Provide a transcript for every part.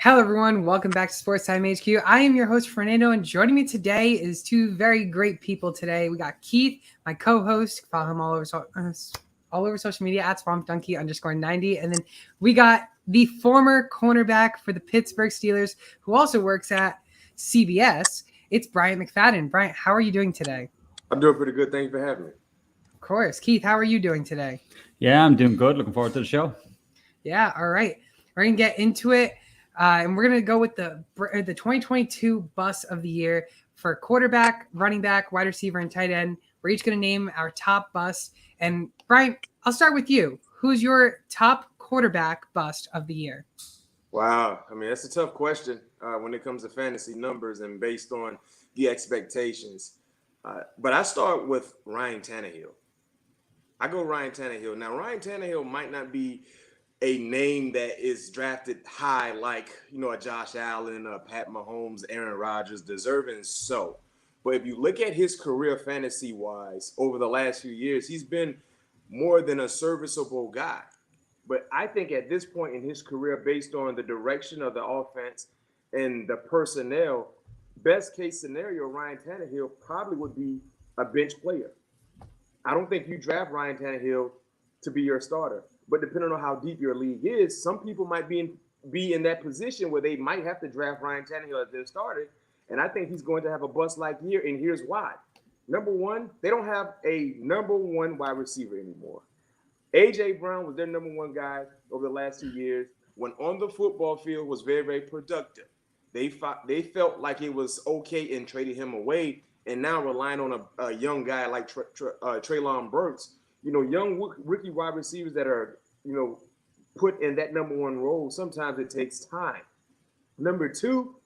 Hello, everyone. Welcome back to Sports Time HQ. I am your host, Fernando, and joining me today is two very great people today. We got Keith, my co-host. Follow him all over social media at SwampDonkey_90. And then we got the former cornerback for the Pittsburgh Steelers, who also works at CBS. It's Bryant McFadden. Bryant, how are you doing today? I'm doing pretty good. Thanks for having me. Of course. Keith, how are you doing today? Yeah, I'm doing good. Looking forward to the show. Yeah, all right. We're going to get into it. And we're going to go with the 2022 bust of the year for quarterback, running back, wide receiver, and tight end. We're each going to name our top bust. And Brian, I'll start with you. Who's your top quarterback bust of the year? Wow. I mean, that's a tough question when it comes to fantasy numbers and based on the expectations. But I start with Ryan Tannehill. I go Ryan Tannehill. Now, Ryan Tannehill might not be a name that is drafted high like, a Josh Allen, Pat Mahomes, Aaron Rodgers, deserving so. But if you look at his career fantasy-wise over the last few years, he's been more than a serviceable guy. But I think at this point in his career, based on the direction of the offense and the personnel, best case scenario, Ryan Tannehill probably would be a bench player. I don't think you draft Ryan Tannehill to be your starter. But depending on how deep your league is, some people might be in that position where they might have to draft Ryan Tannehill as their starter. And I think he's going to have a bust-like year, and here's why. Number one, they don't have a number one wide receiver anymore. A.J. Brown was their number one guy over the last 2 years. When on the football field, was very, very productive. They felt like it was okay and traded him away, and now relying on a young guy like Treylon Burks, young rookie wide receivers that are, put in that number one role. Sometimes it takes time. Number two,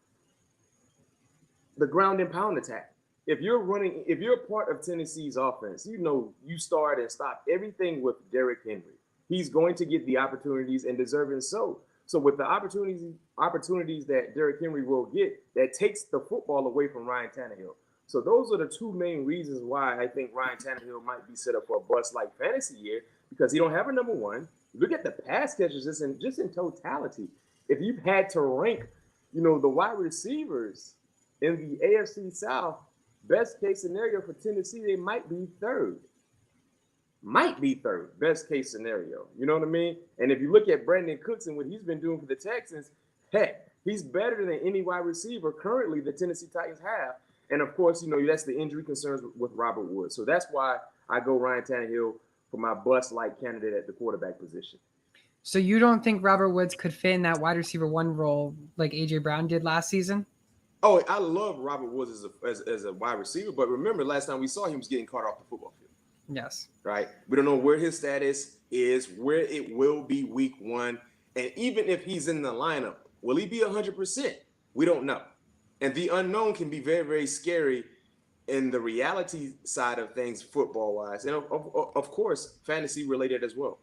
the ground and pound attack. If you're a part of Tennessee's offense, you start and stop everything with Derrick Henry. He's going to get the opportunities and deserving so. So with the opportunities that Derrick Henry will get, that takes the football away from Ryan Tannehill. So those are the two main reasons why I think Ryan Tannehill might be set up for a bust-like fantasy year, because he don't have a number one. Look at the pass catchers just in totality. If you've had to rank, the wide receivers in the AFC South, best case scenario for Tennessee, they might be third. Best case scenario. You know what I mean? And if you look at Brandon Cooks and what he's been doing for the Texans, heck, he's better than any wide receiver currently the Tennessee Titans have. And of course, that's the injury concerns with Robert Woods. So that's why I go Ryan Tannehill for my bust-like candidate at the quarterback position. So you don't think Robert Woods could fit in that wide receiver one role like A.J. Brown did last season? Oh, I love Robert Woods as a wide receiver, but remember last time we saw him, he was getting caught off the football field. Yes. Right? We don't know where his status is, where it will be week one. And even if he's in the lineup, will he be 100%? We don't know. And the unknown can be very, very scary in the reality side of things, football-wise. And, of course, fantasy-related as well.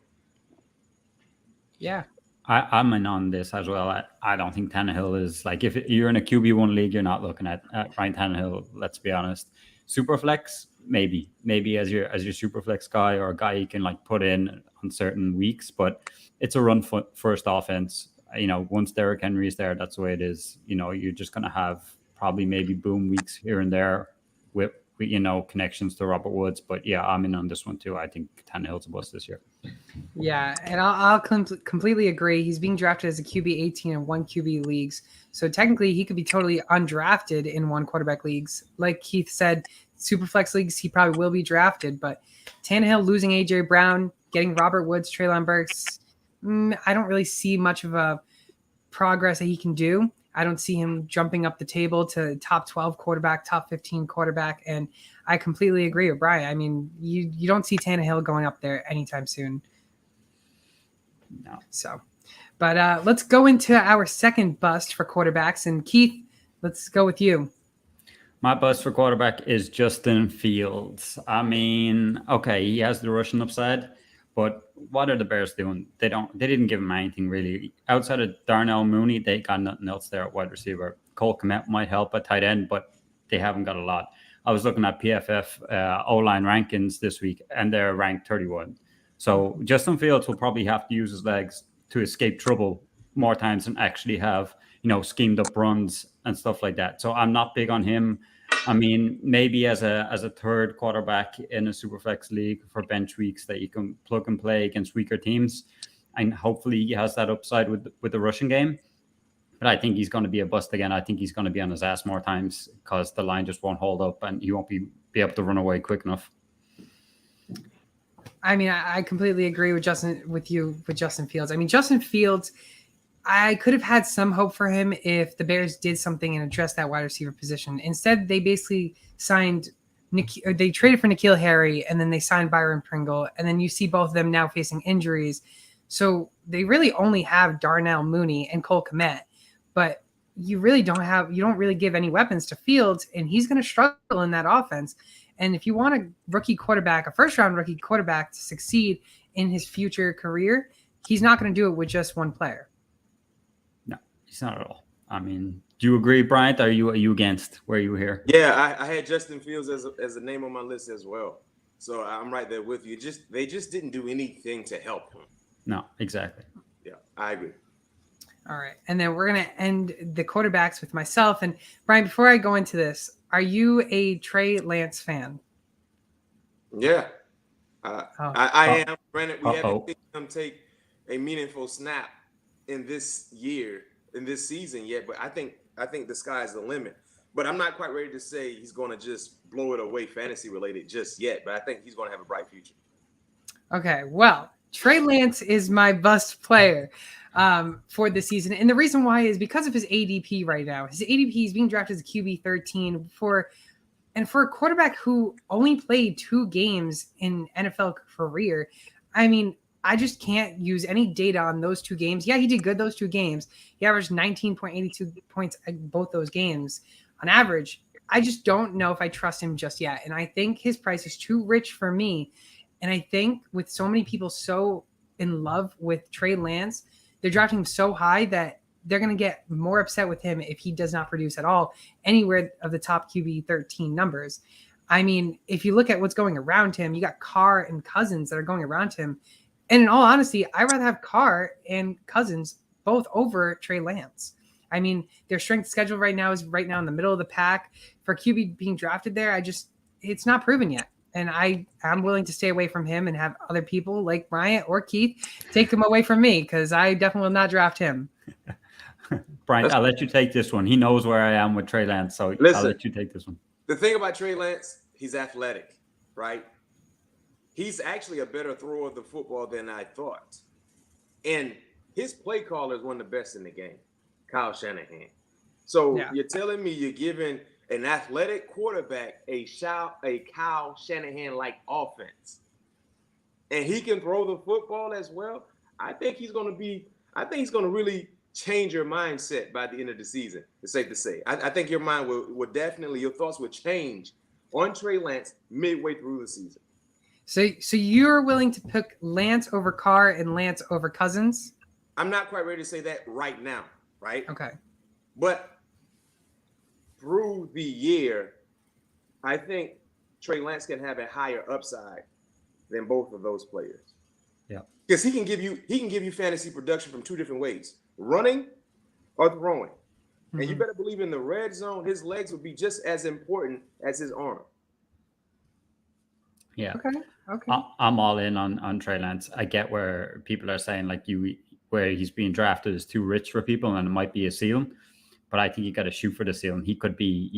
Yeah. I'm in on this as well. I don't think Tannehill is, like, if you're in a QB1 league, you're not looking at Ryan Tannehill, let's be honest. Superflex, maybe as your superflex guy, or a guy you can put in on certain weeks, but it's a run first offense. Once Derrick Henry is there, that's the way it is. You're just going to have probably maybe boom weeks here and there with connections to Robert Woods. But yeah, I'm in on this one too. I think Tannehill's a bust this year. Yeah, and I'll completely agree. He's being drafted as a QB 18 in one QB leagues. So technically he could be totally undrafted in one quarterback leagues. Like Keith said, Superflex leagues, he probably will be drafted. But Tannehill losing A.J. Brown, getting Robert Woods, Treylon Burks, I don't really see much of a progress that he can do. I don't see him jumping up the table to top 12 quarterback, top 15 quarterback. And I completely agree with Brian. I mean, you don't see Tannehill going up there anytime soon. No. So, but let's go into our second bust for quarterbacks. And Keith, let's go with you. My bust for quarterback is Justin Fields. I mean, okay, he has the rushing upside, but what are the Bears doing? They didn't give him anything really. Outside of Darnell Mooney, they got nothing else there at wide receiver. Cole Kmet might help at tight end, but they haven't got a lot. I was looking at PFF O-line rankings this week, and they're ranked 31. So Justin Fields will probably have to use his legs to escape trouble more times and actually have, schemed up runs and stuff like that. So I'm not big on him. I mean, maybe as a third quarterback in a Superflex league for bench weeks that you can plug and play against weaker teams, and hopefully he has that upside with the rushing game. But I think he's going to be a bust again. I think he's going to be on his ass more times because the line just won't hold up and he won't be able to run away quick enough. I mean, I completely agree with Justin Fields. I mean, Justin Fields, I could have had some hope for him if the Bears did something and addressed that wide receiver position. Instead, they basically they traded for N'Keal Harry, and then they signed Byron Pringle, and then you see both of them now facing injuries. So they really only have Darnell Mooney and Cole Kmet, but you don't really give any weapons to Fields, and he's going to struggle in that offense. And if you want a first-round rookie quarterback to succeed in his future career, he's not going to do it with just one player. No, he's not at all. I mean, do you agree, Bryant? Are you against? Where you here? Yeah, I had Justin Fields as a name on my list as well. So I'm right there with you. They just didn't do anything to help him. No, exactly. Yeah, I agree. All right. And then we're going to end the quarterbacks with myself. And Brian, before I go into this, are you a Trey Lance fan? Yeah. I am. Granted, we haven't seen him take a meaningful snap in this season yet, but I think the sky's the limit. But I'm not quite ready to say he's going to just blow it away fantasy related just yet, but I think he's going to have a bright future. Okay. Well, Trey Lance is my bust player for the season. And the reason why is because of his ADP right now. His ADP is being drafted as a QB 13 for a quarterback who only played 2 games in NFL career. I mean, I just can't use any data on those 2 games. Yeah, he did good those 2 games. He averaged 19.82 points at both those games on average. I just don't know if I trust him just yet. And I think his price is too rich for me. And I think with so many people so in love with Trey Lance, they're drafting him so high that they're going to get more upset with him if he does not produce at all anywhere of the top QB 13 numbers. I mean, if you look at what's going around him, you got Carr and Cousins that are going around him. And in all honesty, I'd rather have Carr and Cousins both over Trey Lance. I mean, their strength schedule right now is right now in the middle of the pack. For QB being drafted there, it's not proven yet. And I'm willing to stay away from him and have other people like Bryant or Keith take him away from me because I definitely will not draft him. Bryant, I'll let you take this one. He knows where I am with Trey Lance, so I'll let you take this one. The thing about Trey Lance, he's athletic, right? He's actually a better thrower of the football than I thought. And his play caller is one of the best in the game, Kyle Shanahan. So You're telling me you're giving an athletic quarterback a Kyle Shanahan-like offense, and he can throw the football as well. I think he's going to really change your mindset by the end of the season. It's safe to say. I think your mind your thoughts would change on Trey Lance midway through the season. So you're willing to pick Lance over Carr and Lance over Cousins? I'm not quite ready to say that right now, right? Okay. But through the year, I think Trey Lance can have a higher upside than both of those players. Yeah. Because he can give you fantasy production from 2 different ways, running or throwing. Mm-hmm. And you better believe in the red zone, his legs would be just as important as his arm. Yeah. Okay. I'm all in on Trey Lance. I get where people are saying where he's being drafted is too rich for people and it might be a ceiling. But I think you got to shoot for the ceiling. He could be,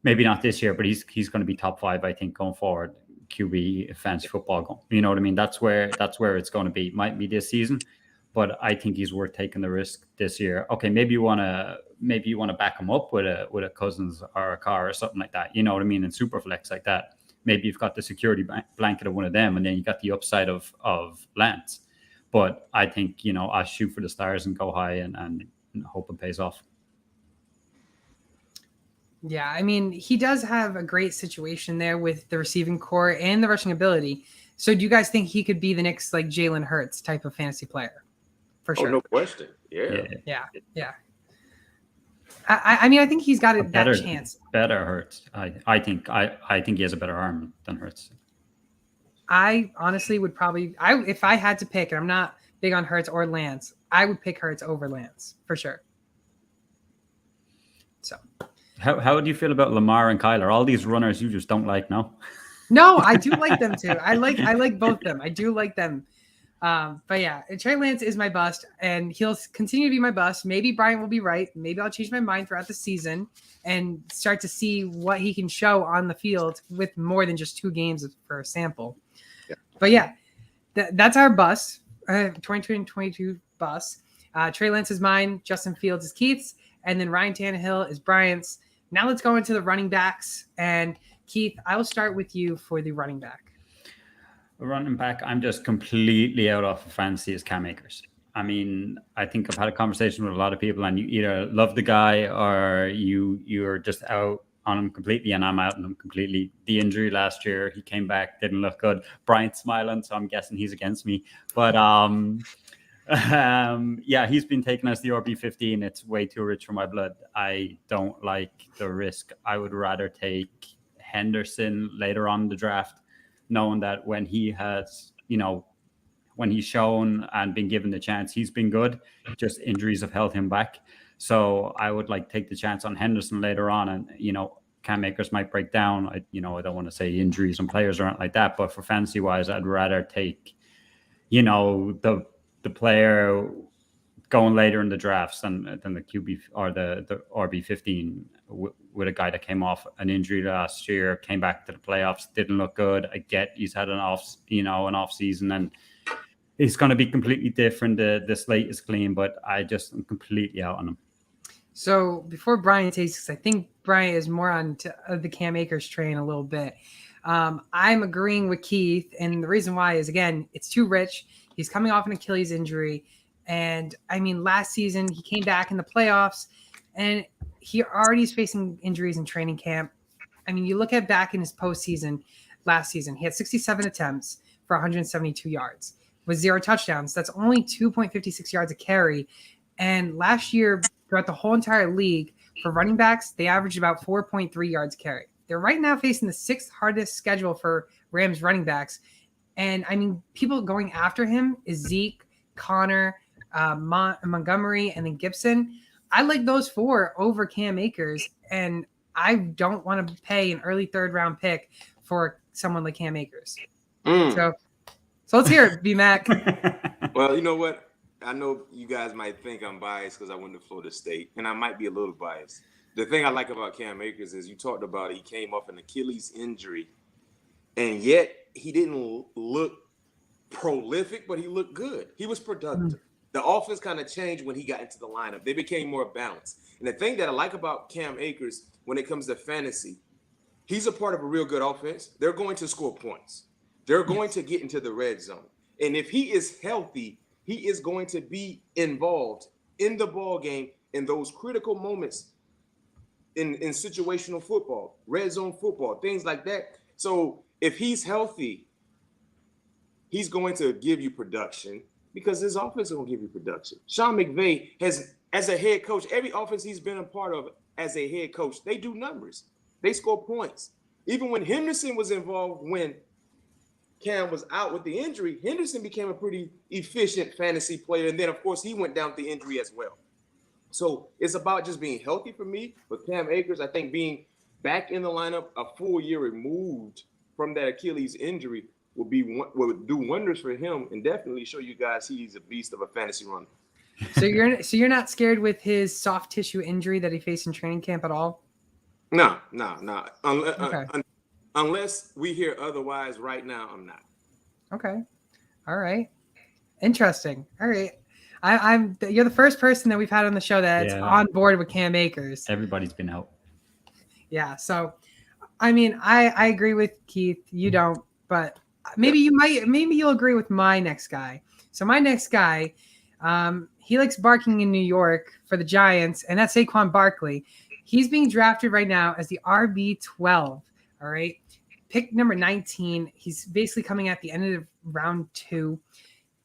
maybe not this year, but he's going to be top 5, I think, going forward. QB fantasy football. You know what I mean? That's where it's going to be. Might be this season, but I think he's worth taking the risk this year. Okay, maybe you want to back him up with a Cousins or a Carr or something like that. You know what I mean? In Superflex like that. Maybe you've got the security blanket of one of them, and then you got the upside of Lance. But I think I'll shoot for the stars and go high and hope it pays off. Yeah, I mean, he does have a great situation there with the receiving core and the rushing ability. So do you guys think he could be the next Jalen Hurts type of fantasy player? For sure. Oh, no question. Yeah. I mean, I think he's got that chance. Better Hurts. I think he has a better arm than Hurts. I honestly would probably if I had to pick, and I'm not big on Hurts or Lance. I would pick Hurts over Lance for sure. So, how do you feel about Lamar and Kyler? All these runners you just don't like, no? No, I do like them too. I like both of them. I do like them. But yeah, Trey Lance is my bust, and he'll continue to be my bust. Maybe Bryant will be right. Maybe I'll change my mind throughout the season and start to see what he can show on the field with more than just 2 games for a sample. Yeah. But yeah, that's our bust, 2022 bust. Trey Lance is mine. Justin Fields is Keith's, and then Ryan Tannehill is Bryant's. Now let's go into the running backs. And Keith, I will start with you for the running back. Running back, I'm just completely out of fantasy as Cam Akers. I mean, I think I've had a conversation with a lot of people, and you either love the guy or you're just out on him completely, and I'm out on him completely. The injury last year, he came back, didn't look good. Bryant's smiling, so I'm guessing he's against me. But yeah, he's been taken as the RB15. It's way too rich for my blood. I don't like the risk. I would rather take Henderson later on in the draft, knowing that when he has, when he's shown and been given the chance, he's been good. Just injuries have held him back. So I would take the chance on Henderson later on. And, Cam Akers might break down. I don't want to say injuries on players or anything like that, but for fantasy wise, I'd rather take, the player going later in the drafts than the QB or the RB15 with a guy that came off an injury last year, came back to the playoffs, didn't look good. I get he's had an off season, and it's going to be completely different. The slate is clean, but I'm completely out on him. So before Brian takes, I think Brian is more on the Cam Akers train a little bit. I'm agreeing with Keith, and the reason why is, again, it's too rich. He's coming off an Achilles injury, and I mean, last season he came back in the playoffs, and he already is facing injuries in training camp. I mean, you look at back in his postseason last season, he had 67 attempts for 172 yards with 0 touchdowns. That's only 2.56 yards a carry. And last year, throughout the whole entire league, for running backs, they averaged about 4.3 yards a carry. They're right now facing the 6th hardest schedule for Rams running backs. And I mean, people going after him is Zeke, Connor, Montgomery, and then Gibson. I like those 4 over Cam Akers, and I don't want to pay an early 3rd round pick for someone like Cam Akers. So let's hear it, B-Mac. Well, you know what? I know you guys might think I'm biased because I went to Florida State, and I might be a little biased. The thing I like about Cam Akers is you talked about he came off an Achilles injury, and yet he didn't look prolific, but he looked good. He was productive. The offense kind of changed when he got into the lineup. They became more balanced. And the thing that I like about Cam Akers when it comes to fantasy, he's a part of a real good offense. They're going to score points. They're going to get into the red zone. And if he is healthy, he is going to be involved in the ball game in those critical moments in situational football, red zone football, things like that. So if he's healthy, he's going to give you production because his offense is going to give you production. Sean McVay has, as a head coach, every offense he's been a part of as a head coach, they do numbers. They score points. Even when Henderson was involved, when Cam was out with the injury, Henderson became a pretty efficient fantasy player. And then, of course, he went down with the injury as well. So it's about just being healthy for me. With Cam Akers, I think being back in the lineup a full year removed from that Achilles injury will do wonders for him and definitely show you guys he's a beast of a fantasy runner. So you're not scared with his soft tissue injury that he faced in training camp at all? No. Unless we hear otherwise right now, I'm not. Okay. All right. Interesting. All right. You're the first person that we've had on the show that's on board with Cam Akers. Everybody's been out. Yeah. So, I mean, I agree with Keith. You don't, but maybe you'll agree with my next guy. So my next guy, he likes barking in New York for the Giants, and that's Saquon Barkley. He's being drafted right now as the RB12. All right. Pick number 19. He's basically coming at the end of round 2.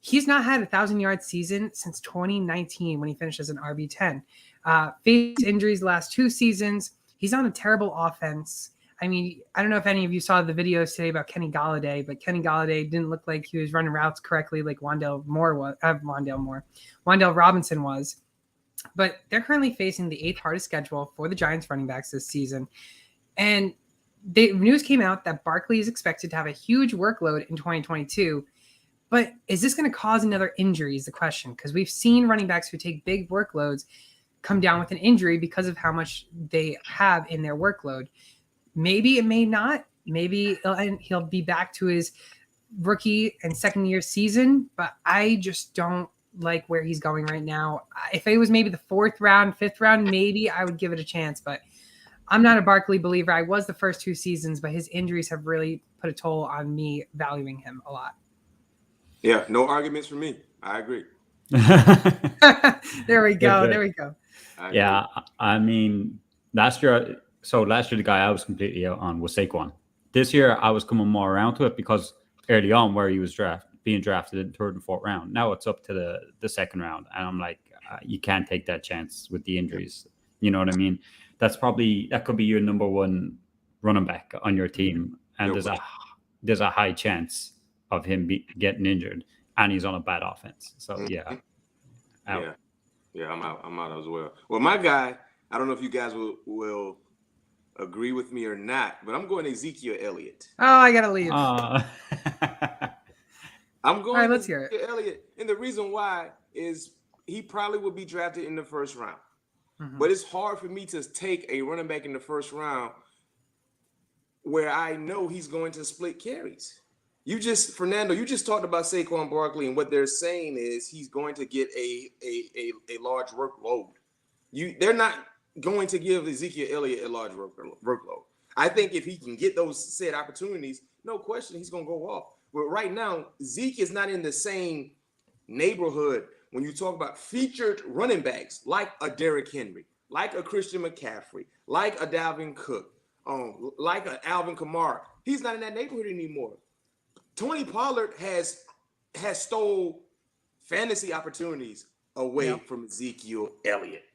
He's not had a 1,000-yard season since 2019 when he finished as an RB10. Faced injuries the last 2 seasons. He's on a terrible offense. I mean, I don't know if any of you saw the videos today about Kenny Galladay, but Kenny Galladay didn't look like he was running routes correctly like Wandale Robinson was. But they're currently facing the 8th hardest schedule for the Giants running backs this season. And the news came out that Barkley is expected to have a huge workload in 2022. But is this going to cause another injury is the question, because we've seen running backs who take big workloads come down with an injury because of how much they have in their workload. Maybe it may not. Maybe he'll be back to his rookie and second year season, but I just don't like where he's going right now. If it was maybe the 4th round, 5th round, maybe I would give it a chance, but I'm not a Barkley believer. I was the first 2 seasons, but his injuries have really put a toll on me valuing him a lot. Yeah, no arguments for me. I agree. There we go. There we go. Yeah, I mean, last year the guy I was completely out on was Saquon. This year, I was coming more around to it because early on where he was being drafted in the 3rd and 4th round, now it's up to the 2nd round. And I'm like, you can't take that chance with the injuries. You know what I mean? That could be your number 1 running back on your team. And there's a high chance of him getting injured, and he's on a bad offense. So yeah. Out. Yeah, I'm out as well. Well, my guy, I don't know if you guys will agree with me or not, but I'm going Ezekiel Elliott. Oh, I gotta leave. I'm going All right, let's hear it. Ezekiel Elliott, and the reason why is he probably will be drafted in the 1st round. Mm-hmm. But it's hard for me to take a running back in the 1st round where I know he's going to split carries. Fernando, you just talked about Saquon Barkley, and what they're saying is he's going to get a large workload. They're not going to give Ezekiel Elliott a large workload. I think if he can get those said opportunities, no question, he's going to go off. But right now, Zeke is not in the same neighborhood when you talk about featured running backs like a Derrick Henry, like a Christian McCaffrey, like a Dalvin Cook, like a Alvin Kamara. He's not in that neighborhood anymore. Tony Pollard has stole fantasy opportunities away from Ezekiel Elliott.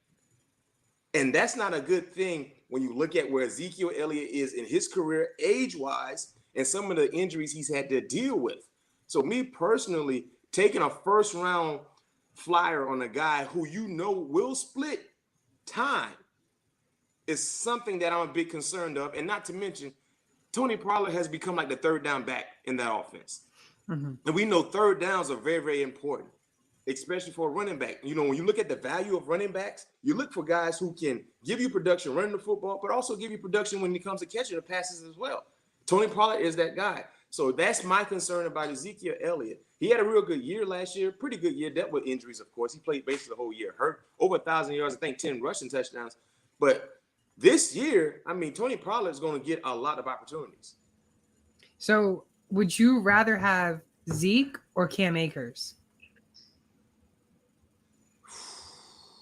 And that's not a good thing when you look at where Ezekiel Elliott is in his career age-wise and some of the injuries he's had to deal with. So me personally, taking a 1st round flyer on a guy who will split time is something that I'm a bit concerned of. And not to mention, Tony Pollard has become like the 3rd down back in that offense. Mm-hmm. And we know 3rd downs are very, very important, especially for a running back. You know, when you look at the value of running backs, you look for guys who can give you production running the football, but also give you production when it comes to catching the passes as well. Tony Pollard is that guy. So that's my concern about Ezekiel Elliott. He had a real good year last year, pretty good year, dealt with injuries, of course. He played basically the whole year, hurt over 1,000 yards, I think 10 rushing touchdowns. But this year, I mean, Tony Pollard is going to get a lot of opportunities. So would you rather have Zeke or Cam Akers?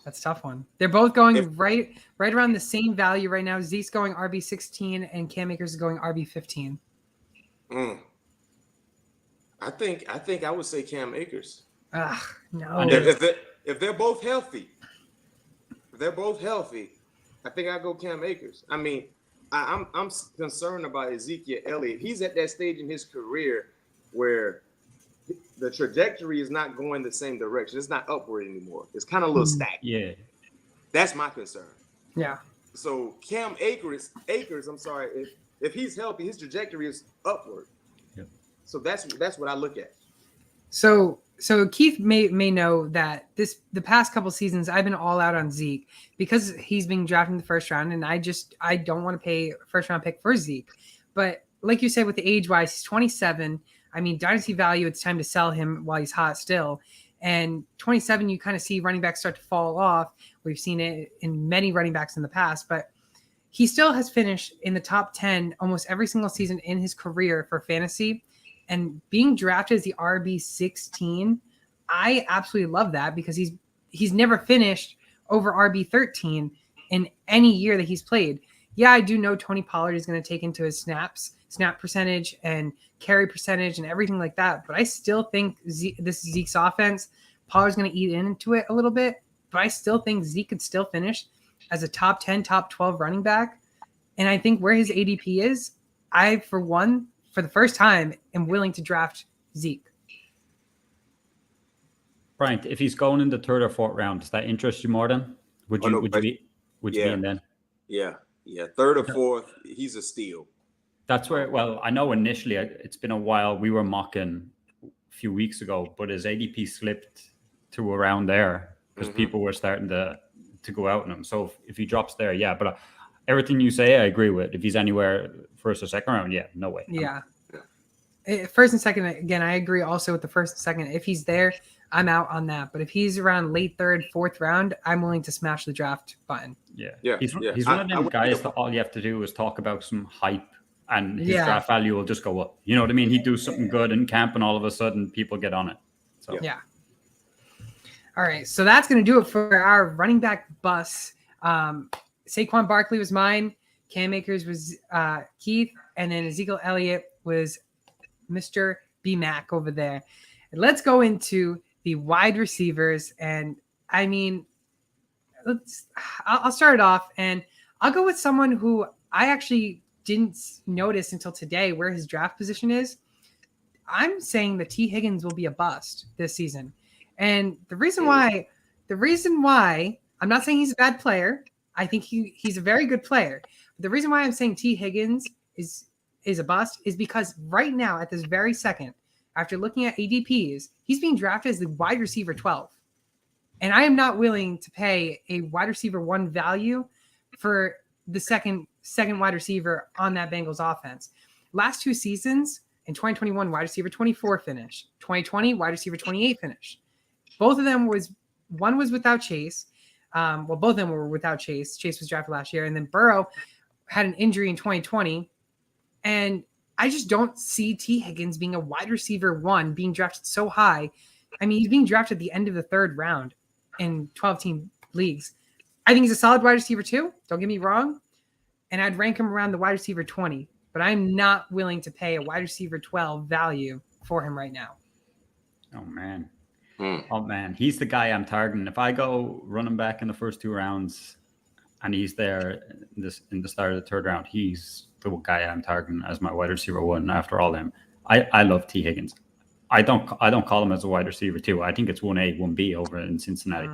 That's a tough one. They're both going right around the same value right now. Zeke's going RB16 and Cam Akers is going RB15. I think I would say Cam Akers. No. If they're both healthy, I think I go Cam Akers. I mean, I'm concerned about Ezekiel Elliott. He's at that stage in his career where the trajectory is not going the same direction. It's not upward anymore. It's kind of a little stagnant. Yeah. That's my concern. Yeah. So Cam Akers, I'm sorry, if he's healthy, his trajectory is upward. Yep. So that's what I look at. So Keith may know that the past couple seasons I've been all out on Zeke because he's being drafted in the 1st round, and I don't want to pay a 1st round pick for Zeke. But like you said, with the age wise, he's 27. I mean, dynasty value, it's time to sell him while he's hot still. And 27, you kind of see running backs start to fall off. We've seen it in many running backs in the past, but he still has finished in the top 10 almost every single season in his career for fantasy. And being drafted as the RB16, I absolutely love that because he's never finished over RB13 in any year that he's played. Yeah, I do know Tony Pollard is going to take into his snap percentage and carry percentage and everything like that. But I still think this is Zeke's offense. Pollard's going to eat into it a little bit. But I still think Zeke could still finish as a top 10, top 12 running back And I think where his ADP is, I, for the first time, am willing to draft Zeke. Bryant, if he's going in the third or fourth round, does that interest you more then? Would you be in then? Yeah. Third or fourth, he's a steal. That's where, well, I know initially it's been a while. We were mocking a few weeks ago, but his ADP slipped to around there because people were starting to go out on him. So if he drops there, yeah. But everything you say, I agree with. If he's anywhere first or second round, yeah, no way. Yeah. First and second, again, I agree also with the first and second. If he's there, I'm out on that. But if he's around late third, fourth round, I'm willing to smash the draft button. Yeah. He's one of them guys that all you have to do is talk about some hype and his draft value will just go up. You know what I mean? He'd do something good in camp and all of a sudden people get on it. So yeah. All right. So that's going to do it for our running back bus. Saquon Barkley was mine. Cam Akers was Keith. And then Ezekiel Elliott was Mr. B-Mac over there. And let's go into the wide receivers. And I mean, I'll start it off and I'll go with someone who I actually didn't notice until today where his draft position is. I'm saying that T. Higgins will be a bust this season. And the reason why, I'm not saying he's a bad player. I think he's a very good player. But the reason why I'm saying T. Higgins is a bust is because right now, at this very second, after looking at ADPs, he's being drafted as the wide receiver 12. And I am not willing to pay a wide receiver 1 value for the second wide receiver on that Bengals offense. Last 2 seasons, in 2021, wide receiver 24 finish. 2020, wide receiver 28 finish. Both of them one was without Chase. Both of them were without Chase. Chase was drafted last year. And then Burrow had an injury in 2020. And I just don't see T. Higgins being a wide receiver 1 being drafted so high. I mean, he's being drafted at the end of the 3rd round in 12-team leagues. I think he's a solid wide receiver 2. Don't get me wrong. And I'd rank him around the wide receiver 20. But I'm not willing to pay a wide receiver 12 value for him right now. Oh, man. Oh, man. He's the guy I'm targeting. If I go running back in the first 2 rounds and he's there in the start of the 3rd round, he's the guy I'm targeting as my wide receiver 1 after all them. I love T. Higgins. I don't call him as a wide receiver 2. I think it's 1A, 1B over in Cincinnati.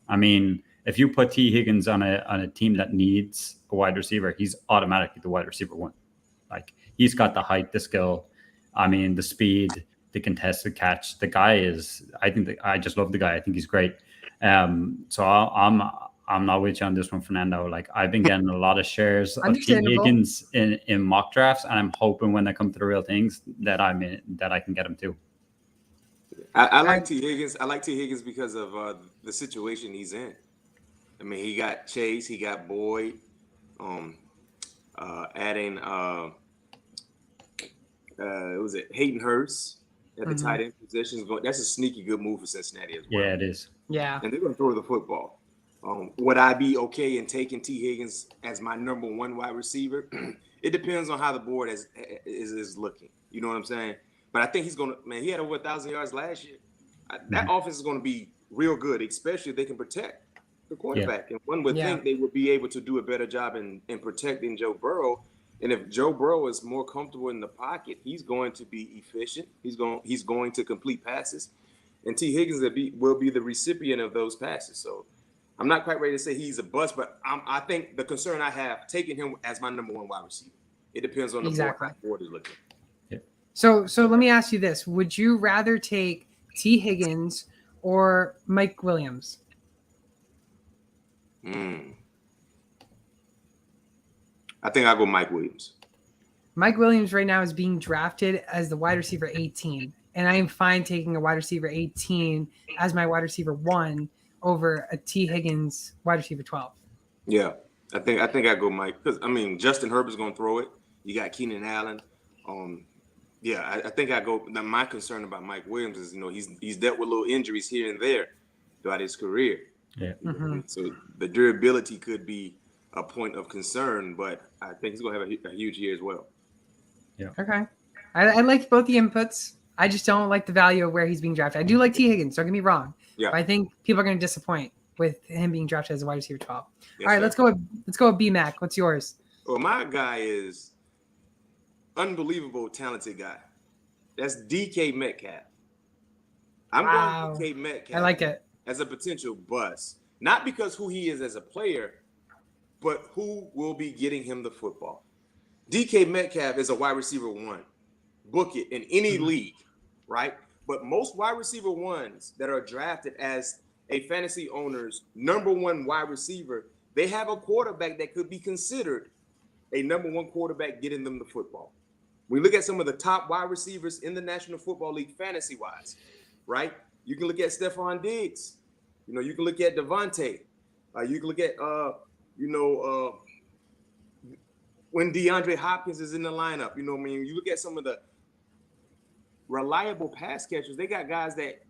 I mean, if you put T. Higgins on a team that needs a wide receiver, he's automatically the wide receiver 1. Like, he's got the height, the skill, I mean, the speed, the contested catch. The guy is, I just love the guy. I think he's great. So I'm not with you on this one, Fernando. Like, I've been getting a lot of shares of T. Higgins in mock drafts, and I'm hoping when they come to the real things that I can get him too. I like T. Higgins. I like T. Higgins because of the situation he's in. I mean, he got Chase, he got Boyd, adding was it Hayden Hurst at the tight end positions. That's a sneaky good move for Cincinnati as well. Yeah, it is. Yeah, and they're going to throw the football. Would I be okay in taking T. Higgins as my number 1 wide receiver? It depends on how the board is looking. You know what I'm saying? But I think he's going to, man, he had over 1,000 yards last year. That offense is going to be real good, especially if they can protect the quarterback. And one would think they would be able to do a better job in protecting Joe Burrow. And if Joe Burrow is more comfortable in the pocket, he's going to be efficient. He's going to complete passes. And T. Higgins will be the recipient of those passes. So I'm not quite ready to say he's a bust, but I think the concern I have, taking him as my number 1 wide receiver, it depends on the board is looking. So let me ask you this. Would you rather take T. Higgins or Mike Williams? I think I'll go Mike Williams. Mike Williams right now is being drafted as the wide receiver 18, and I am fine taking a wide receiver 18 as my wide receiver 1 over a T. Higgins wide receiver 12. Yeah, I think I go Mike because I mean Justin Herbert's going to throw it. You got Keenan Allen. Yeah, I think I go. Now, my concern about Mike Williams is, he's dealt with little injuries here and there throughout his career. Yeah. So the durability could be a point of concern, but I think he's going to have a huge year as well. Yeah. Okay. I like both the inputs. I just don't like the value of where he's being drafted. I do like T. Higgins. Don't get me wrong. Yeah. But I think people are going to disappoint with him being drafted as a wide receiver 12. Yes, all right, sir. let's go with B-Mac. What's yours? Well, my guy is unbelievable talented guy. That's DK Metcalf. I'm Wow. going DK Metcalf I like it. as a potential bust. Not because who he is as a player, but who will be getting him the football. DK Metcalf is a wide receiver one. Book it in any league, right? But most wide receiver ones that are drafted as a fantasy owner's number one wide receiver, they have a quarterback that could be considered a number one quarterback getting them the football. We look at some of the top wide receivers in the National Football League fantasy-wise, right? You can look at Stephon Diggs. You can look at Devontae. You can look at, when DeAndre Hopkins is in the lineup. You look at some of the reliable pass catchers. They got guys that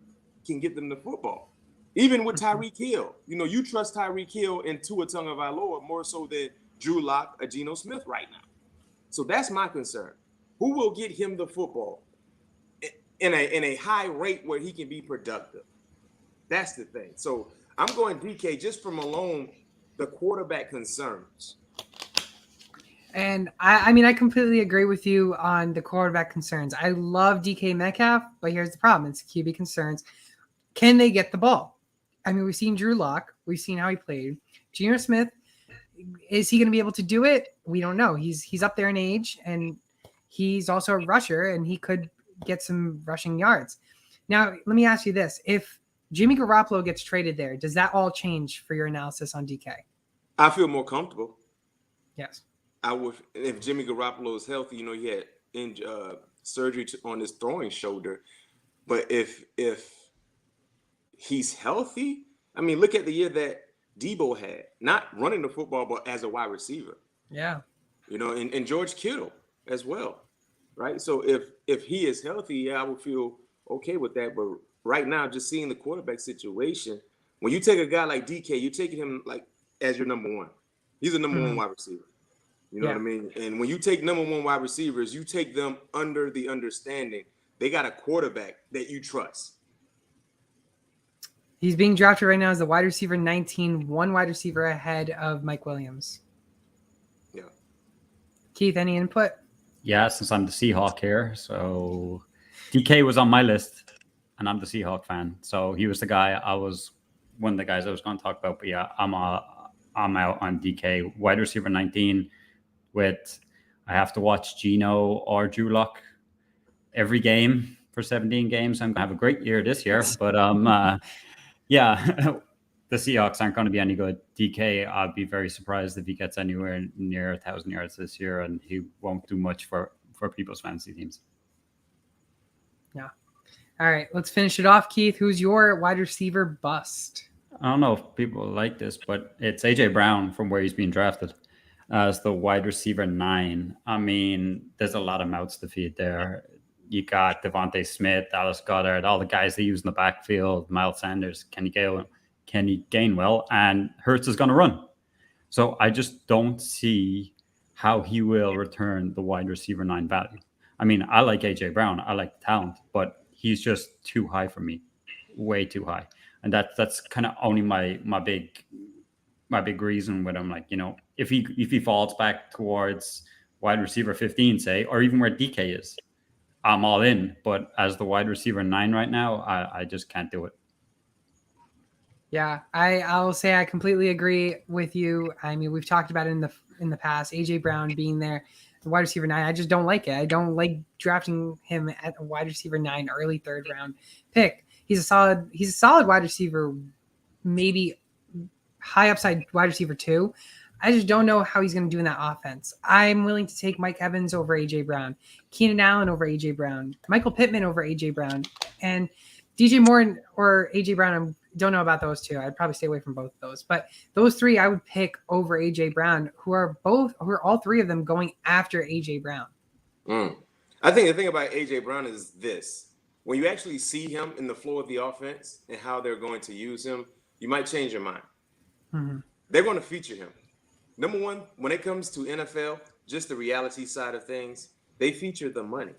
can get them the football. Even with Tyreek Hill. You trust Tyreek Hill and Tua Tagovailoa more so than Drew Lock or Geno Smith right now. So that's my concern. Who will get him the football in a high rate where he can be productive? That's the thing. So I'm going DK just from alone the quarterback concerns. And I completely agree with you on the quarterback concerns. I love DK Metcalf, but here's the problem. It's QB concerns. Can they get the ball? We've seen Drew Lock. We've seen how he played. Geno Smith, is he going to be able to do it? We don't know. He's up there in age, and he's also a rusher, and he could get some rushing yards. Now, let me ask you this. If Jimmy Garoppolo gets traded there, does that all change for your analysis on DK? I feel more comfortable. Yes. I would, if Jimmy Garoppolo is healthy. He had surgery on his throwing shoulder. But if he's healthy, look at the year that Debo had, not running the football, but as a wide receiver. Yeah. And George Kittle as well, right? So if he is healthy, I would feel okay with that. But right now, just seeing the quarterback situation, when you take a guy like DK, you're taking him like as your number one. He's a number one wide receiver. You know what I mean? And when you take number one wide receivers, you take them under the understanding they got a quarterback that you trust. He's being drafted right now as the wide receiver 19, one wide receiver ahead of Mike Williams. Yeah. Keith, any input? Yeah, since I'm the Seahawk here. So DK was on my list, and I'm the Seahawk fan. So he was the guy one of the guys I was going to talk about. But yeah, I'm out on DK, wide receiver 19. I have to watch Geno or Drew Lock every game for 17 games. I'm going to have a great year this year. But yeah, the Seahawks aren't going to be any good. DK, I'd be very surprised if he gets anywhere near 1,000 yards this year, and he won't do much for people's fantasy teams. Yeah. All right, let's finish it off, Keith. Who's your wide receiver bust? I don't know if people like this, but it's AJ Brown from where he's being drafted as the wide receiver 9. There's a lot of mouths to feed there. You got Devontae Smith, Dallas Goedert, all the guys they use in the backfield, Miles Sanders, Kenny Gainwell, and Hurts is going to run. So I just don't see how he will return the wide receiver 9 value. I like AJ Brown. I like the talent, but he's just too high for me, way too high. And that's kind of only my big reason with him. If he falls back towards wide receiver 15, say, or even where DK is, I'm all in. But as the wide receiver 9 right now, I just can't do it. Yeah, I'll say I completely agree with you. We've talked about it in the past. AJ Brown being there, the wide receiver 9. I just don't like it. I don't like drafting him at a wide receiver 9, early 3rd round pick. He's a solid wide receiver, maybe high upside wide receiver 2. I just don't know how he's going to do in that offense. I'm willing to take Mike Evans over AJ Brown, Keenan Allen over AJ Brown, Michael Pittman over AJ Brown, and DJ Moore or AJ Brown. I don't know about those two. I'd probably stay away from both of those. But those 3 I would pick over AJ Brown, who are all 3 of them going after AJ Brown. I think the thing about AJ Brown is this. When you actually see him in the flow of the offense and how they're going to use him, you might change your mind. Mm-hmm. They're going to feature him. Number one, when it comes to NFL, just the reality side of things, they feature the money.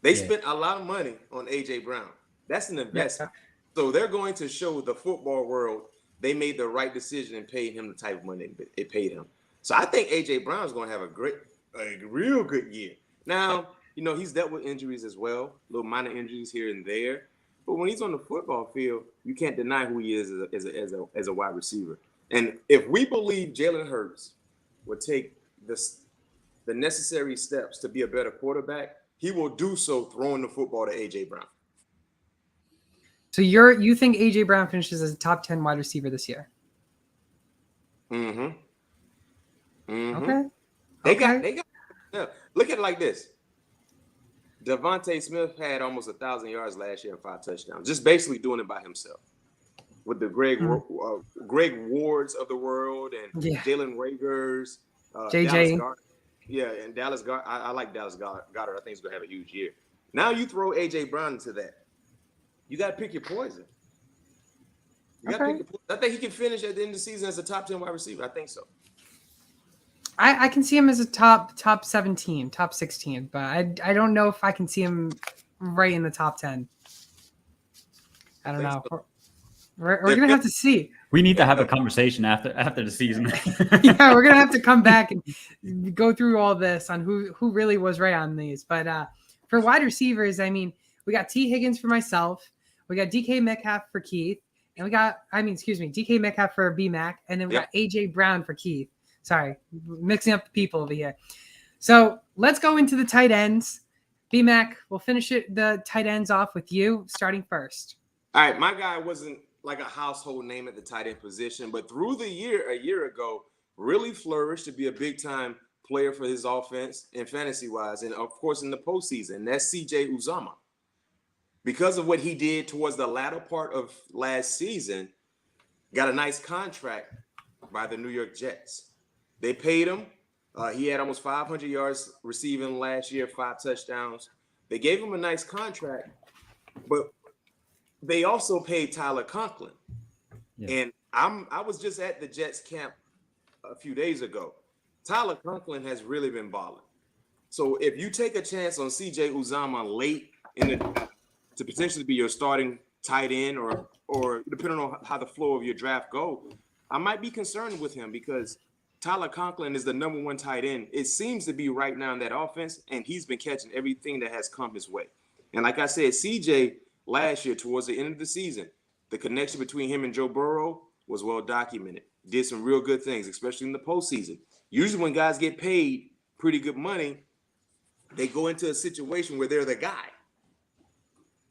They spent a lot of money on AJ Brown. That's an investment. Yeah. So they're going to show the football world they made the right decision in paying him the type of money it paid him. So I think A.J. Brown's going to have a real good year. Now, he's dealt with injuries as well, little minor injuries here and there. But when he's on the football field, you can't deny who he is as a wide receiver. And if we believe Jalen Hurts would take the necessary steps to be a better quarterback, he will do so throwing the football to A.J. Brown. So you think A.J. Brown finishes as a top 10 wide receiver this year? Mm-hmm. Mm-hmm. Okay. They got. Yeah. Look at it like this. Devontae Smith had almost 1,000 yards last year and 5 touchdowns, just basically doing it by himself. With the Greg Wards of the world and Jalen Ragers, JJ. And Dallas Goedert. I like Dallas Goedert. I think he's going to have a huge year. Now you throw A.J. Brown into that. You got to pick your poison. I think he can finish at the end of the season as a top 10 wide receiver. I think so. I can see him as a top 17, top 16, but I don't know if I can see him right in the top 10. I don't know. So. We're going to have to see. We need to have a conversation after the season. Yeah, we're going to have to come back and go through all this on who really was right on these. But for wide receivers, I mean, we got T. Higgins for myself. We got DK Metcalf for Keith. And we got, DK Metcalf for B-Mac. And then we got A.J. Brown for Keith. Sorry, mixing up the people over here. So let's go into the tight ends. B-Mac, we'll finish the tight ends off with you, starting first. All right, my guy wasn't like a household name at the tight end position, but through the year, a year ago, really flourished to be a big-time player for his offense and fantasy-wise, and, of course, in the postseason. That's C.J. Uzomah. Because of what he did towards the latter part of last season, got a nice contract by the New York Jets. They paid him. He had almost 500 yards receiving last year, 5 touchdowns. They gave him a nice contract, but they also paid Tyler Conklin. Yeah. And I was just at the Jets camp a few days ago. Tyler Conklin has really been balling. So if you take a chance on C.J. Uzomah late to potentially be your starting tight end or depending on how the flow of your draft go, I might be concerned with him because Tyler Conklin is the number 1 tight end. It seems to be right now in that offense, and he's been catching everything that has come his way. And like I said, CJ last year, towards the end of the season, the connection between him and Joe Burrow was well documented. Did some real good things, especially in the postseason. Usually when guys get paid pretty good money, they go into a situation where they're the guy.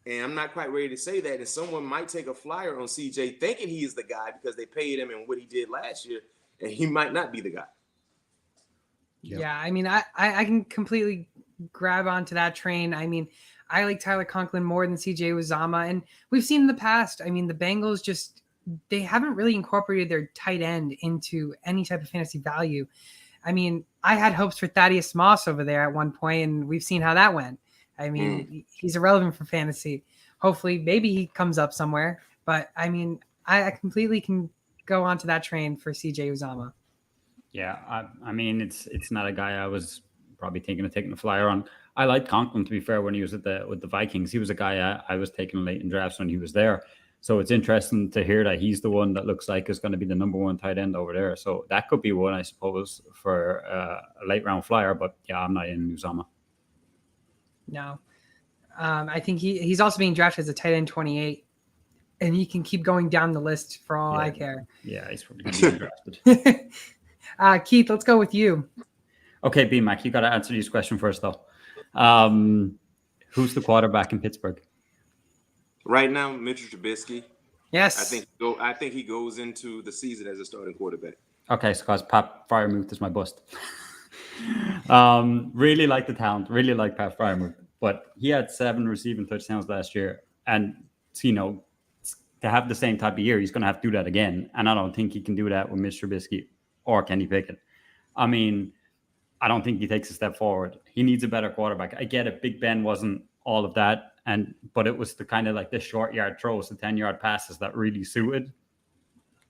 And I'm not quite ready to say that. And someone might take a flyer on CJ thinking he is the guy because they paid him and what he did last year. And he might not be the guy. Yeah, I mean, I can completely grab onto that train. I mean, I like Tyler Conklin more than C.J. Uzomah. And we've seen in the past, I mean, the Bengals they haven't really incorporated their tight end into any type of fantasy value. I mean, I had hopes for Thaddeus Moss over there at one point, and we've seen how that went. I mean, he's irrelevant for fantasy. Hopefully, maybe he comes up somewhere. But, I mean, I completely can go onto that train for C.J. Uzomah. Yeah, I mean, it's not a guy I was probably thinking of taking a flyer on. I like Conklin, to be fair, when he was with the Vikings. He was a guy I was taking late in drafts when he was there. So it's interesting to hear that he's the one that looks like is going to be the number 1 tight end over there. So that could be one, I suppose, for a late round flyer. But yeah, I'm not in Uzomah. No. I think he's also being drafted as a tight end 28. And he can keep going down the list for all I care. Yeah, he's probably going to be drafted. Keith, let's go with you. Okay, B-Mac, you got to answer this question first, though. Who's the quarterback in Pittsburgh? Right now, Mitchell Trubisky. Yes. I think he goes into the season as a starting quarterback. Okay, so because Pat Freiermuth is my bust. Really like the talent. Really like Pat Freiermuth. But he had 7 receiving touchdowns last year. And, to have the same type of year, he's going to have to do that again. And I don't think he can do that with Mr. Trubisky or Kenny Pickett. I mean, I don't think he takes a step forward. He needs a better quarterback. I get it. Big Ben wasn't all of that. But it was the kind of like the short yard throws, the 10-yard passes that really suited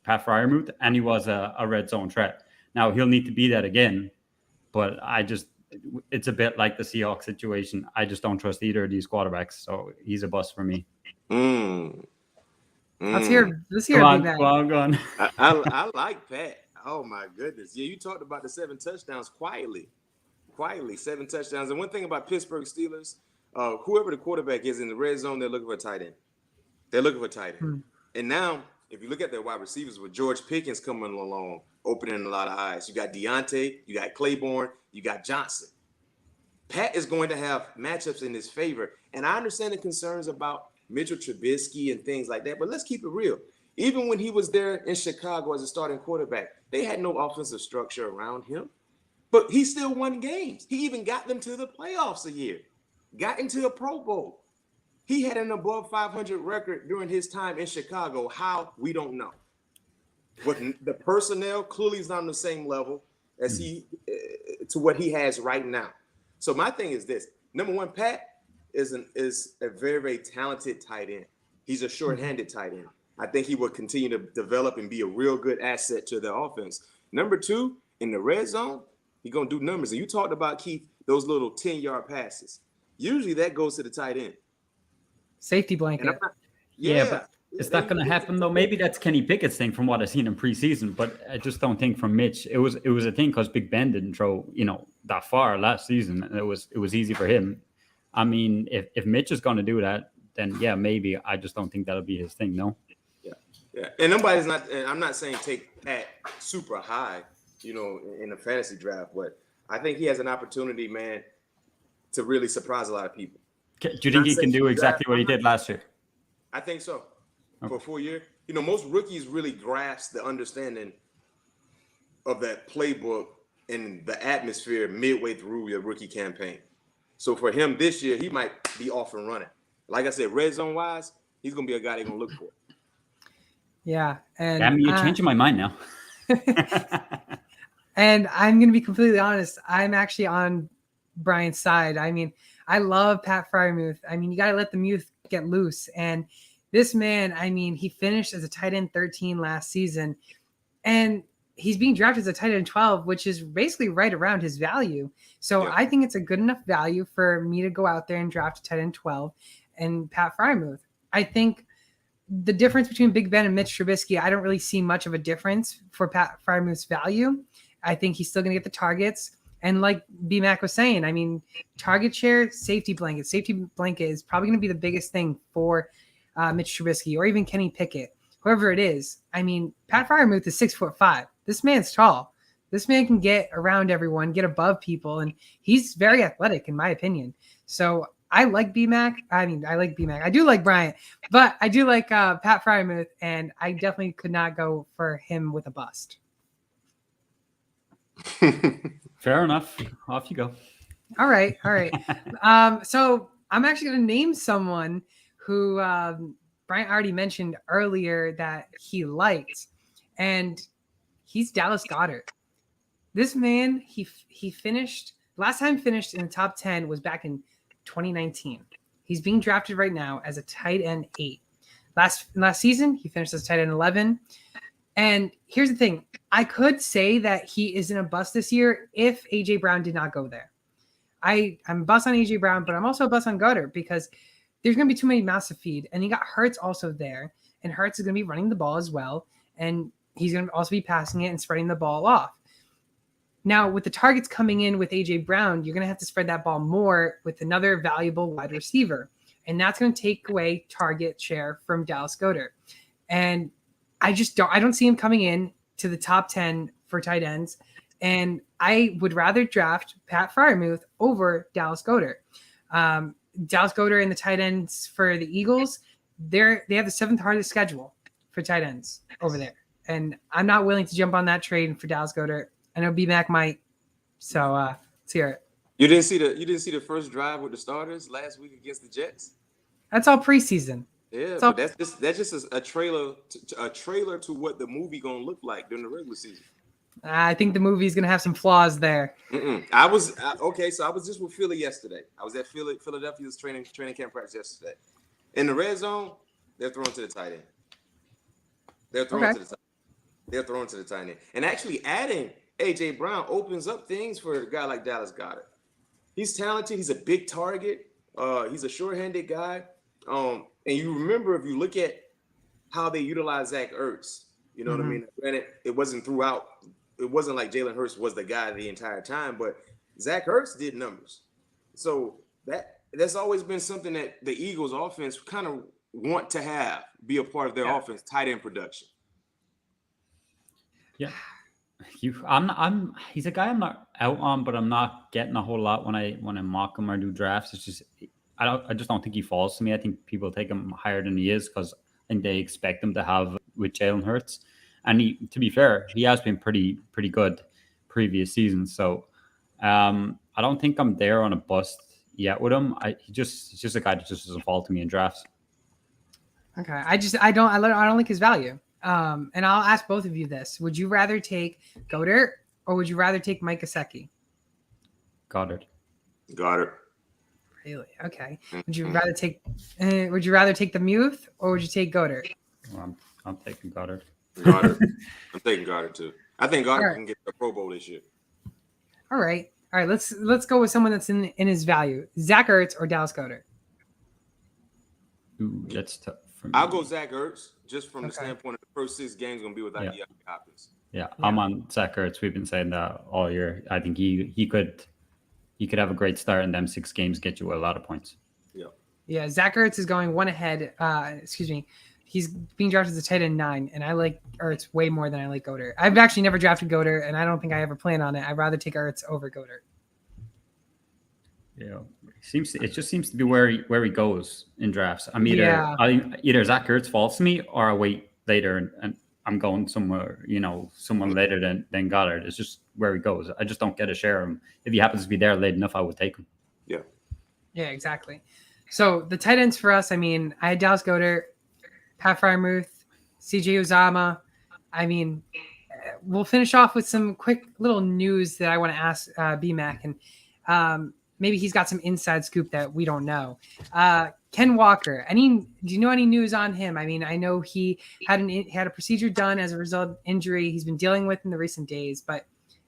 Pat Freiermuth. And he was a red zone threat. Now he'll need to be that again. But it's a bit like the Seahawks situation. I just don't trust either of these quarterbacks. So he's a bust for me. Let's hear Go on. I like Pat. Oh my goodness. Yeah, you talked about the 7 touchdowns quietly. 7 touchdowns. And one thing about Pittsburgh Steelers, whoever the quarterback is in the red zone, they're looking for a tight end. And now, if you look at their wide receivers with George Pickens coming along, opening a lot of eyes, you got Deontay, you got Claiborne, you got Johnson. Pat is going to have matchups in his favor. And I understand the concerns about Mitchell Trubisky and things like that, but let's keep it real. Even when he was there in Chicago as a starting quarterback, they had no offensive structure around him, but he still won games. He even got them to the playoffs a year, got into a Pro Bowl. He had an above 500 record during his time in Chicago. How? We don't know. But the personnel clearly is not on the same level as to what he has right now. So my thing is this. Number one, Pat is a very, very talented tight end. He's a short-handed tight end. I think he will continue to develop and be a real good asset to the offense. Number two, in the red zone, he's going to do numbers. And you talked about, Keith, those little 10-yard passes. Usually that goes to the tight end. Safety blanket. But is that going to happen, though? Maybe that's Kenny Pickett's thing from what I've seen in preseason, but I just don't think from Mitch. It was a thing because Big Ben didn't throw, that far last season. And it was easy for him. I mean, if Mitch is going to do that, then, yeah, maybe. I just don't think that'll be his thing, no? Yeah. And I'm not saying take Pat super high, in a fantasy draft, but I think he has an opportunity, man, to really surprise a lot of people. Do you think he can do exactly what he did last year? I think so. For a full year. Most rookies really grasp the understanding of that playbook and the atmosphere midway through your rookie campaign. So for him this year, he might be off and running. Like I said, red zone wise, he's going to be a guy they're going to look for. Yeah. And you're changing my mind now. And I'm going to be completely honest. I'm actually on Bryant's side. I mean, I love Pat Freiermuth. I mean, you got to let the youth get loose. And this man, I mean, he finished as a tight end 13 last season. And he's being drafted as a tight end 12, which is basically right around his value. So I think it's a good enough value for me to go out there and draft a tight end 12 and Pat Freiermuth. I think the difference between Big Ben and Mitch Trubisky, I don't really see much of a difference for Pat Freiermuth's value. I think he's still going to get the targets. And like B-Mac was saying, I mean, target share, safety blanket. Safety blanket is probably going to be the biggest thing for Mitch Trubisky or even Kenny Pickett, whoever it is. I mean, Pat Freiermuth is 6'5". This man's tall. This man can get around everyone, get above people, and he's very athletic, in my opinion. So I like B-Mac. I mean, I like B-Mac. I do like Bryant, but I do like Pat Freiermuth, and I definitely could not go for him with a bust. Fair enough. Off you go. All right. So I'm actually going to name someone who Bryant already mentioned earlier that he liked, and he's Dallas Goedert. This man, he finished last time finished in the top 10 was back in 2019. He's being drafted right now as a tight end 8. Last season, he finished as tight end 11. And here's the thing. I could say that he isn't a bust this year if A.J. Brown did not go there. I'm a bust on A.J. Brown, but I'm also a bust on Goedert because there's going to be too many mouths to feed. And you got Hurts also there. And Hurts is going to be running the ball as well. And he's going to also be passing it and spreading the ball off. Now, with the targets coming in with A.J. Brown, you're going to have to spread that ball more with another valuable wide receiver. And that's going to take away target share from Dallas Goedert. And I don't see him coming in to the top 10 for tight ends. And I would rather draft Pat Freiermuth over Dallas Goedert. Dallas Goedert and the tight ends for the Eagles, they have the 7th hardest schedule for tight ends over there. And I'm not willing to jump on that trade for Dallas Goedert. I know B-Mac might. So let's hear it. You didn't see the first drive with the starters last week against the Jets? That's all preseason. Yeah, but that's just a trailer to what the movie gonna look like during the regular season. I think the movie's gonna have some flaws there. I was just with Philly yesterday. I was at Philadelphia's training camp practice yesterday. In the red zone, they're throwing to the tight end. They're throwing to the tight end. And actually adding A.J. Brown opens up things for a guy like Dallas Goedert. He's talented. He's a big target. He's a short-handed guy. And you remember, if you look at how they utilize Zach Ertz, You know what I mean? Granted, it wasn't throughout. It wasn't like Jalen Hurts was the guy the entire time, but Zach Ertz did numbers. So that's always been something that the Eagles offense kind of want to have, be a part of their offense, tight end production. Yeah. He's a guy I'm not out on, but I'm not getting a whole lot when I mock him or do drafts. It's just I just don't think he falls to me. I think people take him higher than he is because I think they expect him to have with Jalen Hurts. And to be fair, he has been pretty good previous seasons. So I don't think I'm there on a bust yet with him. He's just a guy that just doesn't fall to me in drafts. Okay, I don't like his value. And I'll ask both of you this: would you rather take Goddard or would you rather take Mike Gesicki? Goddard. Really? Okay. Would you rather take the Muth or would you take Goddard? Well, I'm taking Goddard. I'm taking Goddard too. I think Goddard can get the Pro Bowl this year. All right. Let's go with someone that's in his value: Zach Ertz or Dallas Goedert. Ooh, that's tough for me. I'll go Zach Ertz just from the standpoint of the first 6 games going to be without DeAndre Hopkins. Yeah, I'm on Zach Ertz. We've been saying that all year. I think he could have a great start in them 6 games, get you a lot of points. Yeah. Zach Ertz is going one ahead. He's being drafted as a tight end 9, and I like Ertz way more than I like Goddard. I've actually never drafted Goddard, and I don't think I ever plan on it. I'd rather take Ertz over Goddard. Yeah, it just seems to be where he goes in drafts. I'm either Zach Ertz falls to me, or I wait later and I'm going somewhere, someone later than Goddard. It's just where he goes. I just don't get a share of him. If he happens to be there late enough, I would take him. Yeah, exactly. So the tight ends for us, I had Dallas Goedert, Pat Freiermuth, CJ Uzama. We'll finish off with some quick little news that I want to ask BMAC, and maybe he's got some inside scoop that we don't know. Ken Walker, do you know any news on him? I know he had a procedure done as a result of injury he's been dealing with in the recent days, but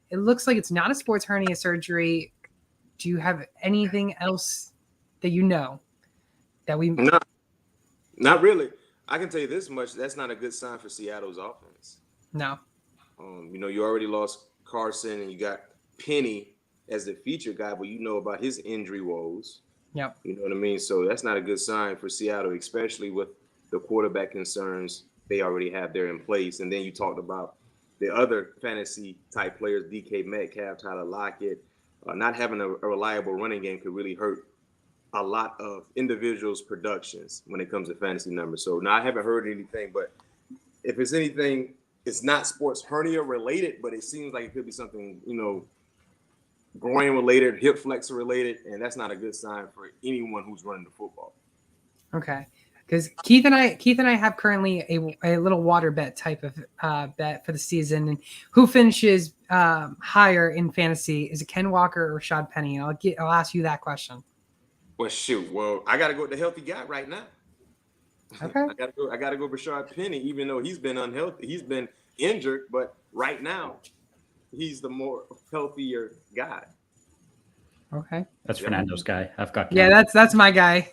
it looks like it's not a sports hernia surgery. Do you have anything else that you know that we? No, not really. I can tell you this much: that's not a good sign for Seattle's offense. No. You already lost Carson, and you got Penny as the feature guy, but you know about his injury woes. Yep. You know what I mean? So that's not a good sign for Seattle, especially with the quarterback concerns they already have there in place. And then you talked about the other fantasy type players, DK Metcalf, Tyler Lockett. Not having a reliable running game could really hurt a lot of individuals' productions when it comes to fantasy numbers. So now I haven't heard anything, but if it's anything, it's not sports hernia related, but it seems like it could be something, groin related, hip flexor related, and that's not a good sign for anyone who's running the football. Okay, because Keith and I have currently a little water bet type of bet for the season, and who finishes higher in fantasy, is it Ken Walker or Rashad Penny? And I'll ask you that question. Well, shoot. Well, I got to go with the healthy guy right now. Okay. I got to go Rashad Penny, even though he's been unhealthy, he's been injured, but right now he's the more healthier guy. Okay. That's Fernando's guy. I've got. Yeah, that's my guy.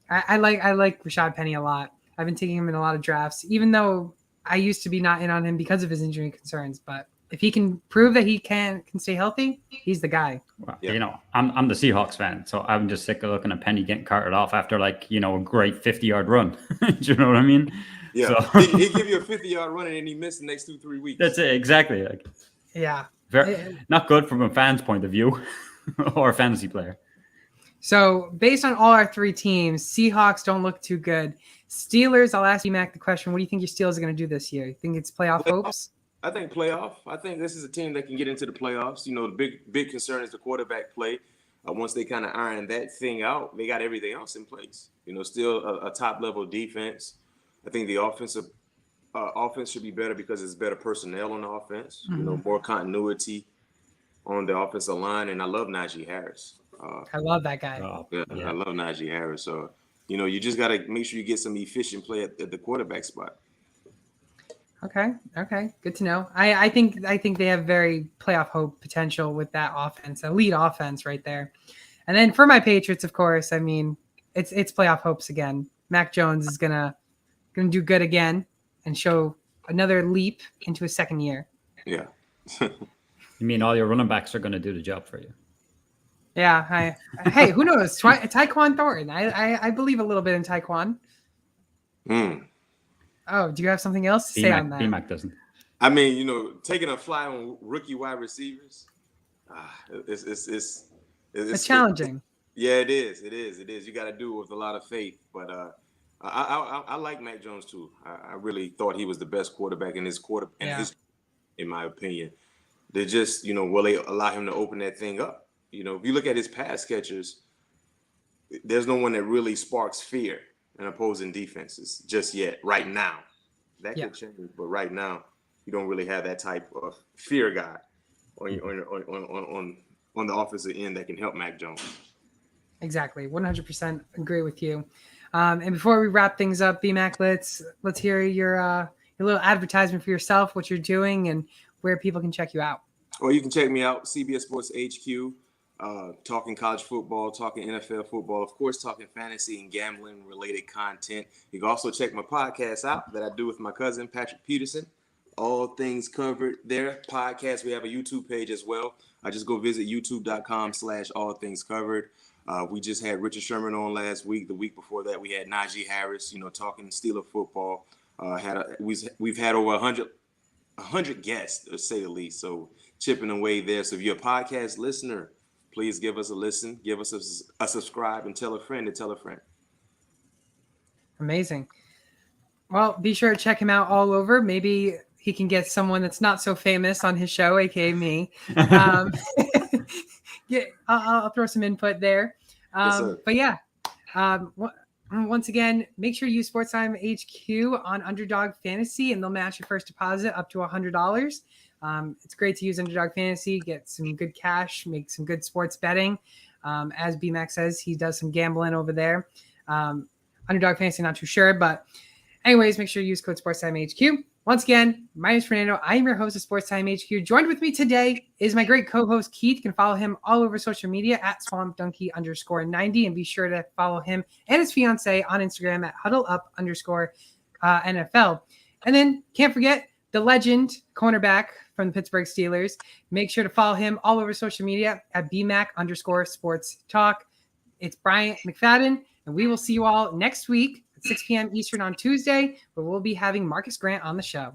I like Rashad Penny a lot. I've been taking him in a lot of drafts, even though I used to be not in on him because of his injury concerns. But if he can prove that he can stay healthy, he's the guy. Well, I'm the Seahawks fan, so I'm just sick of looking at Penny getting carted off after a great 50-yard run. Do you know what I mean? Yeah, so, he give you a 50-yard run and he missed the next 2-3 weeks. That's it, exactly. Yeah, not good from a fan's point of view or a fantasy player. So based on all our 3 teams, Seahawks don't look too good. Steelers, I'll ask you, Mac, the question: what do you think your Steelers are going to do this year? You think it's playoff hopes? I think playoff. I think this is a team that can get into the playoffs. The big concern is the quarterback play. Once they kind of iron that thing out, they got everything else in place. Still a top level defense. I think the offense should be better because it's better personnel on the offense. Mm-hmm. More continuity on the offensive line, and I love Najee Harris. I love that guy. Yeah. I love Najee Harris. So you just got to make sure you get some efficient play at the quarterback spot. Okay, good to know. I think they have very playoff hope potential with that offense, elite offense right there. And then for my Patriots, of course, it's playoff hopes again. Mac Jones is gonna do good again and show another leap into his second year. Yeah. You mean all your running backs are going to do the job for you? Yeah. Hey, who knows? Tyquan Thornton. I believe a little bit in Tyquan. Oh, do you have something else to say on that? BMAC doesn't. I mean, you know, taking a fly on rookie wide receivers, it's challenging. Yeah, it is. It is. You got to do it with a lot of faith. But I like Mac Jones too. I really thought he was the best quarterback in his in my opinion. They just, you know, will they allow him to open that thing up? You know, if you look at his pass catchers, there's no one that really sparks fear in opposing defenses just yet. Right now, that could change. But right now, you don't really have that type of fear guy on the offensive end that can help Mac Jones. Exactly, 100% agree with you. And before we wrap things up, BMAC, let's hear your little advertisement for yourself, what you're doing, and where people can check you out. Well, you can check me out, CBS Sports HQ, talking college football, talking NFL football, of course, talking fantasy and gambling related content. You can also check my podcast out that I do with my cousin, Patrick Peterson. All Things Covered there. Podcast. We have a YouTube page as well. I just go visit youtube.com/All Things Covered. We just had Richard Sherman on last week. The week before that, we had Najee Harris, you know, talking Steeler football. We've had over 100 guests, to say the least. So chipping away there. So if you're a podcast listener, please give us a listen, give us a subscribe, and tell a friend to tell a friend. Amazing. Well, be sure to check him out all over. Maybe he can get someone that's not so famous on his show, aka me. I'll throw some input there. But yeah, once again, make sure you use SportsTime HQ on Underdog Fantasy, and they'll match your first deposit up to $100. It's great to use Underdog Fantasy, get some good cash, make some good sports betting. As BMAC says, he does some gambling over there. Underdog Fantasy, not too sure, but anyways, make sure you use code SportsTime HQ. Once again, my name is Fernando. I am your host of SportsTime HQ. Joined with me today is my great co-host Keith. You can follow him all over social media at SwampDonkey_90, and be sure to follow him and his fiance on Instagram at HuddleUp_NFL. And then can't forget the legend cornerback from the Pittsburgh Steelers. Make sure to follow him all over social media at BMAC_sports talk. It's Bryant McFadden, and we will see you all next week. 6 p.m. Eastern on Tuesday, where we'll be having Marcus Grant on the show.